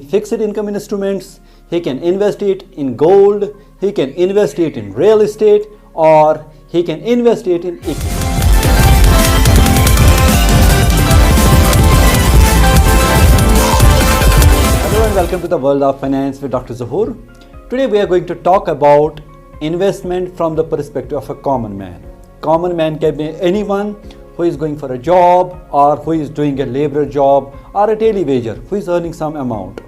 fixed income instruments, he can invest it in gold, he can invest it in real estate, or he can invest it in equity. Hello and welcome to the world of finance with Dr. Zuhur. Today we are going to talk about investment from the perspective of a common man. Common man can be anyone who is going for a job or who is doing a labor job or a daily wager who is earning some amount.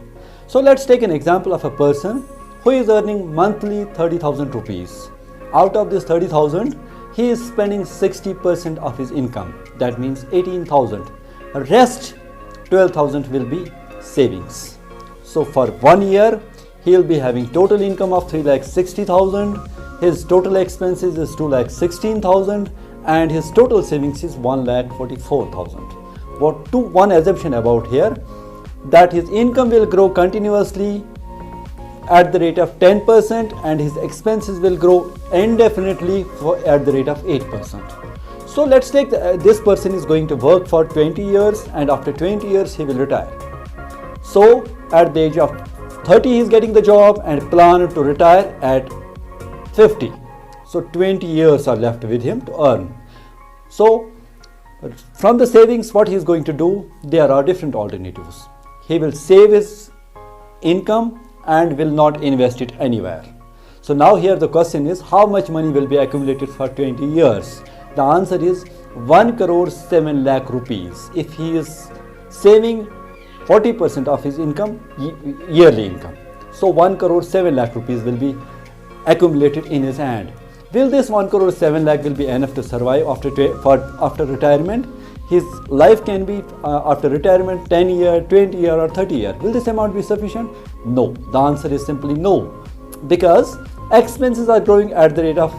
So let's take an example of a person who is earning monthly 30,000 rupees. Out of this 30,000, he is spending 60% of his income. That means 18,000. Rest 12,000 will be savings. So for 1 year, he will be having total income of 3,60,000. His total expenses is 2,16,000 and his total savings is 1,44,000. One assumption about here, that his income will grow continuously at the rate of 10% and his expenses will grow indefinitely at the rate of 8%. So let's take this person is going to work for 20 years and after 20 years he will retire. So at the age of 30 he is getting the job and plan to retire at 50. So 20 years are left with him to earn. So from the savings, what he is going to do, there are different alternatives. He will save his income and will not invest it anywhere. So now here the question is, how much money will be accumulated for 20 years? The answer is 1 crore 7 lakh rupees. If he is saving 40% of his income, yearly income. So 1 crore 7 lakh rupees will be accumulated in his hand. Will this 1 crore 7 lakh will be enough to survive after retirement? His life can be after retirement 10 year, 20 year or 30 year. Will this amount be sufficient? No. The answer is simply no. Because expenses are growing at the rate of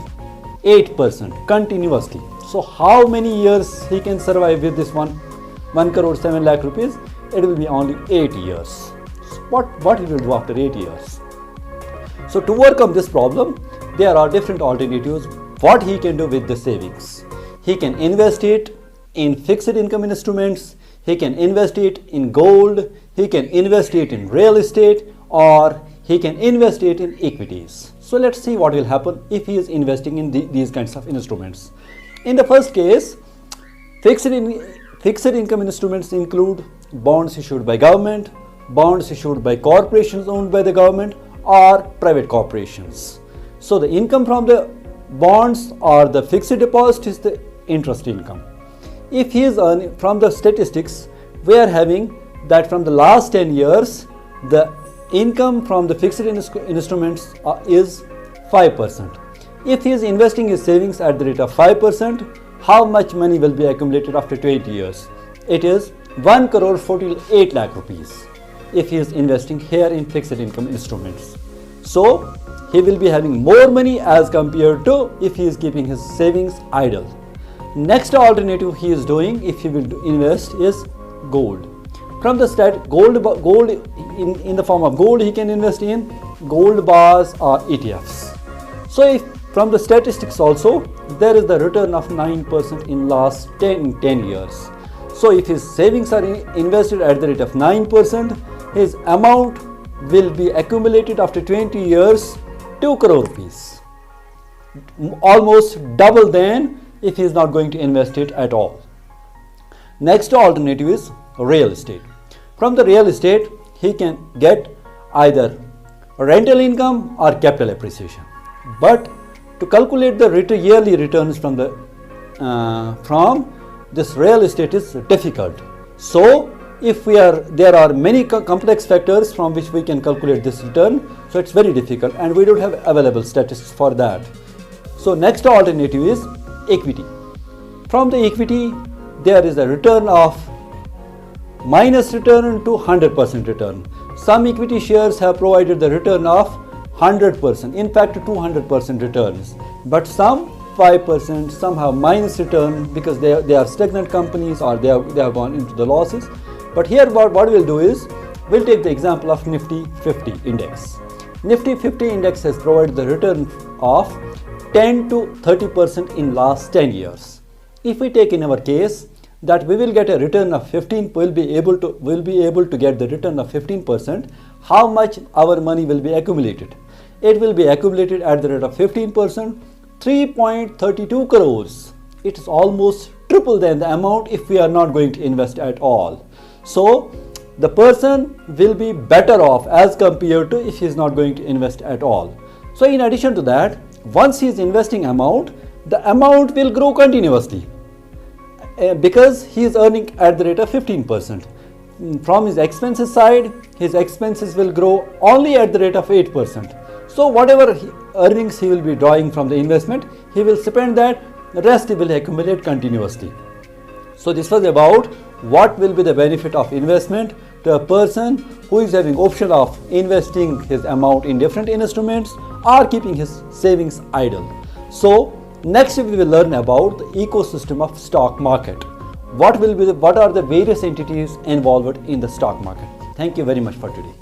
8% continuously. So how many years he can survive with this 1 crore 7 lakh rupees? It will be only 8 years. So what he will do after 8 years? So to overcome this problem, there are different alternatives what he can do with the savings. He can invest it in fixed income instruments, he can invest it in gold, he can invest it in real estate, or he can invest it in equities. So let's see what will happen if he is investing in these kinds of instruments. In the first case, fixed income instruments include bonds issued by government, bonds issued by corporations owned by the government, or private corporations. So the income from the bonds or the fixed deposit is the interest income. If he is earning, from the statistics, we are having that from the last 10 years, the income from the fixed instruments is 5%. If he is investing his savings at the rate of 5%, how much money will be accumulated after 20 years? It is 1 crore 48 lakh rupees if he is investing here in fixed income instruments. So he will be having more money as compared to if he is keeping his savings idle. Next alternative he is doing if he will invest is gold. From the gold in the form of gold he can invest in gold bars or ETFs. So if from the statistics also there is the return of 9% in last 10 years. So if his savings are invested at the rate of 9%, his amount will be accumulated after 20 years 2 crore rupees. Almost double than if he is not going to invest it at all. Next alternative is real estate. From the real estate, he can get either rental income or capital appreciation. But to calculate the yearly returns from this real estate is difficult. So if there are many complex factors from which we can calculate this return, so it's very difficult and we don't have available statistics for that. So next alternative is equity. From the equity, there is a return of minus return to 100% return. Some equity shares have provided the return of 100%, in fact 200% returns, but some 5%, some have minus return because they are stagnant companies or they have gone into the losses. But here what we'll do is, we'll take the example of Nifty 50 index. Nifty 50 index has provided the return of 10 to 30% in last 10 years. If we take in our case that we will get a return of 15, will be able to get the return of 15%, how much our money will be accumulated? It will be accumulated at the rate of 15%, 3.32 crores. It is almost triple than the amount if we are not going to invest at all. So the person will be better off as compared to if he is not going to invest at all. So in addition to that, once he is investing amount, the amount will grow continuously because he is earning at the rate of 15%. From his expenses side, his expenses will grow only at the rate of 8%. So whatever earnings he will be drawing from the investment, he will spend that, the rest he will accumulate continuously. So this was about what will be the benefit of investment to a person who is having option of investing his amount in different instruments or keeping his savings idle. So next we will learn about the ecosystem of stock market. What are the various entities involved in the stock market? Thank you very much for today.